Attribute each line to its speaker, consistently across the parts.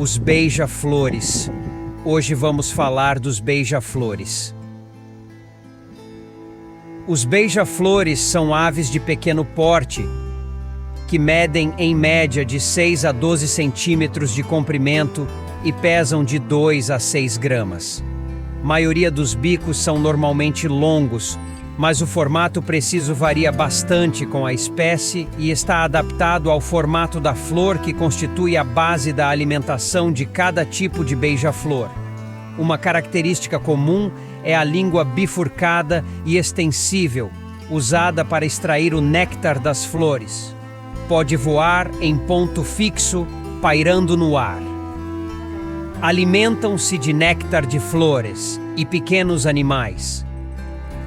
Speaker 1: Os beija-flores. Hoje vamos falar dos beija-flores. Os beija-flores são aves de pequeno porte, que medem em média de 6 a 12 centímetros de comprimento e pesam de 2 a 6 gramas. A maioria dos bicos são normalmente longos, mas o formato preciso varia bastante com a espécie e está adaptado ao formato da flor que constitui a base da alimentação de cada tipo de beija-flor. Uma característica comum é a língua bifurcada e extensível, usada para extrair o néctar das flores. Pode voar em ponto fixo, pairando no ar. Alimentam-se de néctar de flores e pequenos animais.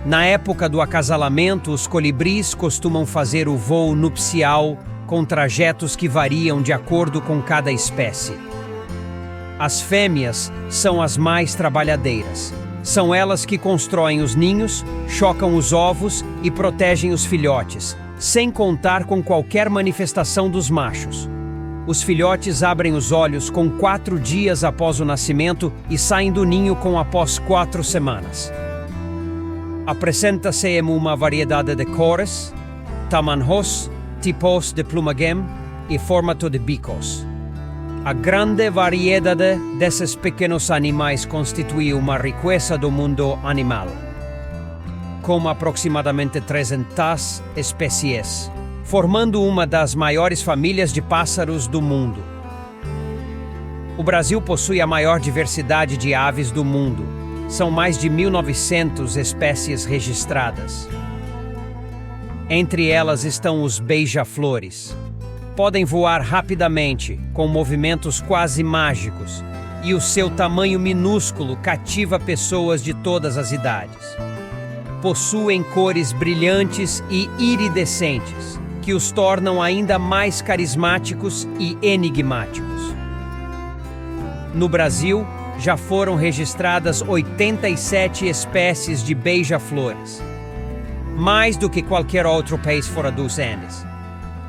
Speaker 1: Na época do acasalamento, os colibris costumam fazer o voo nupcial com trajetos que variam de acordo com cada espécie. As fêmeas são as mais trabalhadeiras. São elas que constroem os ninhos, chocam os ovos e protegem os filhotes, sem contar com qualquer manifestação dos machos. Os filhotes abrem os olhos com 4 dias após o nascimento e saem do ninho após 4 semanas. Apresenta-se em uma variedade de cores, tamanhos, tipos de plumagem e formato de bicos. A grande variedade desses pequenos animais constitui uma riqueza do mundo animal, com aproximadamente 300 espécies, formando uma das maiores famílias de pássaros do mundo. O Brasil possui a maior diversidade de aves do mundo. São mais de 1.900 espécies registradas. Entre elas estão os beija-flores. Podem voar rapidamente, com movimentos quase mágicos, e o seu tamanho minúsculo cativa pessoas de todas as idades. Possuem cores brilhantes e iridescentes, que os tornam ainda mais carismáticos e enigmáticos. No Brasil, já foram registradas 87 espécies de beija-flores, mais do que qualquer outro país fora dos Andes.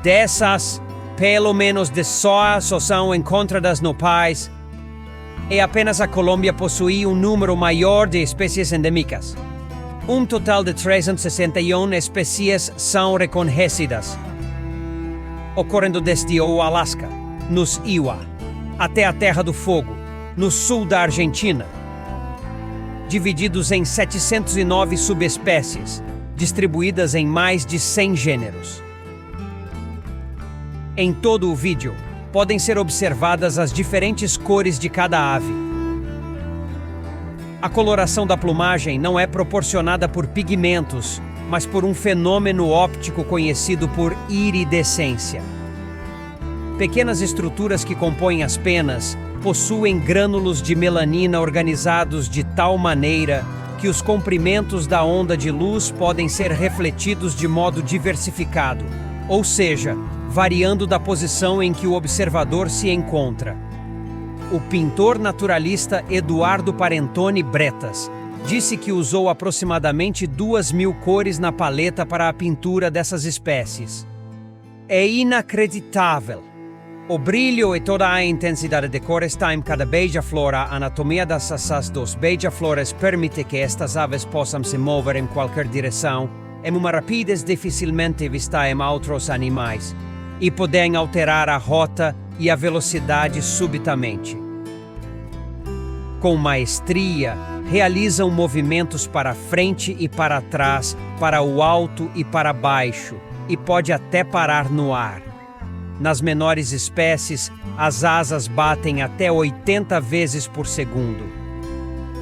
Speaker 1: Dessas, pelo menos 18 só são encontradas no país, e apenas a Colômbia possui um número maior de espécies endêmicas. Um total de 361 espécies são reconhecidas, ocorrendo desde o Alasca, nos Iwa, até a Terra do Fogo, no sul da Argentina, divididos em 709 subespécies, distribuídas em mais de 100 gêneros. Em todo o vídeo, podem ser observadas as diferentes cores de cada ave. A coloração da plumagem não é proporcionada por pigmentos, mas por um fenômeno óptico conhecido por iridescência. Pequenas estruturas que compõem as penas possuem grânulos de melanina organizados de tal maneira que os comprimentos da onda de luz podem ser refletidos de modo diversificado, ou seja, variando da posição em que o observador se encontra. O pintor naturalista Eduardo Parentoni Bretas disse que usou aproximadamente 2.000 cores na paleta para a pintura dessas espécies. É inacreditável! O brilho e toda a intensidade de cor está em cada beija-flor. A anatomia das asas dos beija-flores permite que estas aves possam se mover em qualquer direção, em uma rapidez dificilmente vista em outros animais, e podem alterar a rota e a velocidade subitamente. Com maestria, realizam movimentos para frente e para trás, para o alto e para baixo, e pode até parar no ar. Nas menores espécies, as asas batem até 80 vezes por segundo.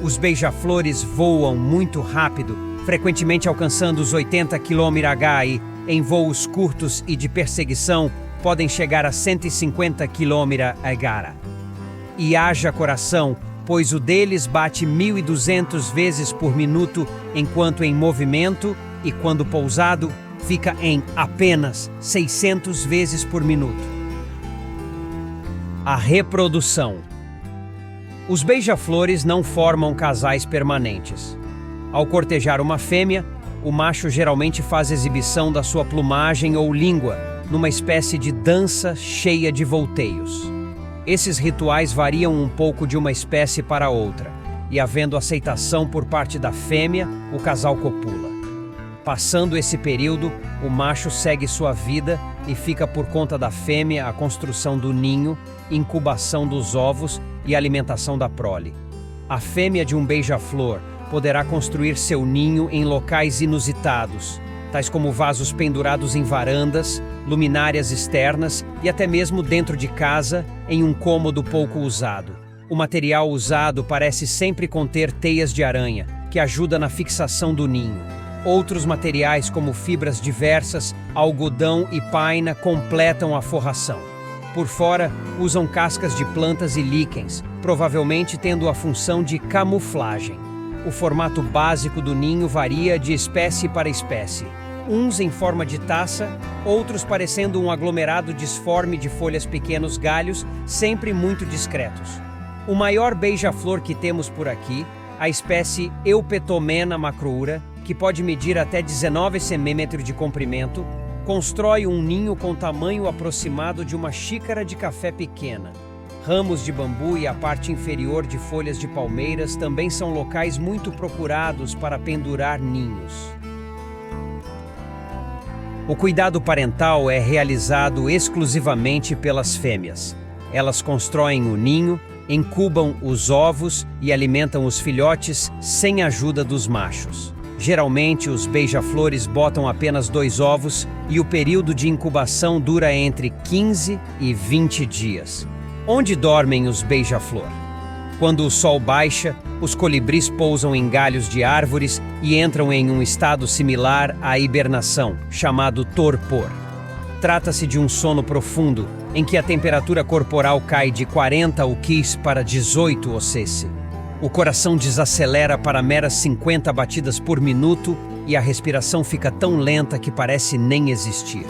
Speaker 1: Os beija-flores voam muito rápido, frequentemente alcançando os 80 km/h e, em voos curtos e de perseguição, podem chegar a 150 km/h. E haja coração, pois o deles bate 1.200 vezes por minuto enquanto em movimento e, quando pousado, fica em apenas 600 vezes por minuto. A reprodução. Os beija-flores não formam casais permanentes. Ao cortejar uma fêmea, o macho geralmente faz exibição da sua plumagem ou língua, numa espécie de dança cheia de volteios. Esses rituais variam um pouco de uma espécie para outra, e havendo aceitação por parte da fêmea, o casal copula. Passando esse período, o macho segue sua vida e fica por conta da fêmea a construção do ninho, incubação dos ovos e alimentação da prole. A fêmea de um beija-flor poderá construir seu ninho em locais inusitados, tais como vasos pendurados em varandas, luminárias externas e até mesmo dentro de casa, em um cômodo pouco usado. O material usado parece sempre conter teias de aranha, que ajuda na fixação do ninho. Outros materiais, como fibras diversas, algodão e paina, completam a forração. Por fora, usam cascas de plantas e líquens, provavelmente tendo a função de camuflagem. O formato básico do ninho varia de espécie para espécie. Uns em forma de taça, outros parecendo um aglomerado disforme de folhas pequenos galhos, sempre muito discretos. O maior beija-flor que temos por aqui, a espécie Eupetomena macroura, que pode medir até 19 cm de comprimento, constrói um ninho com tamanho aproximado de uma xícara de café pequena. Ramos de bambu e a parte inferior de folhas de palmeiras também são locais muito procurados para pendurar ninhos. O cuidado parental é realizado exclusivamente pelas fêmeas. Elas constroem o ninho, incubam os ovos e alimentam os filhotes sem a ajuda dos machos. Geralmente, os beija-flores botam apenas 2 ovos e o período de incubação dura entre 15 e 20 dias. Onde dormem os beija-flor? Quando o sol baixa, os colibris pousam em galhos de árvores e entram em um estado similar à hibernação, chamado torpor. Trata-se de um sono profundo, em que a temperatura corporal cai de 40 UQs para 18 OCC. O coração desacelera para meras 50 batidas por minuto e a respiração fica tão lenta que parece nem existir.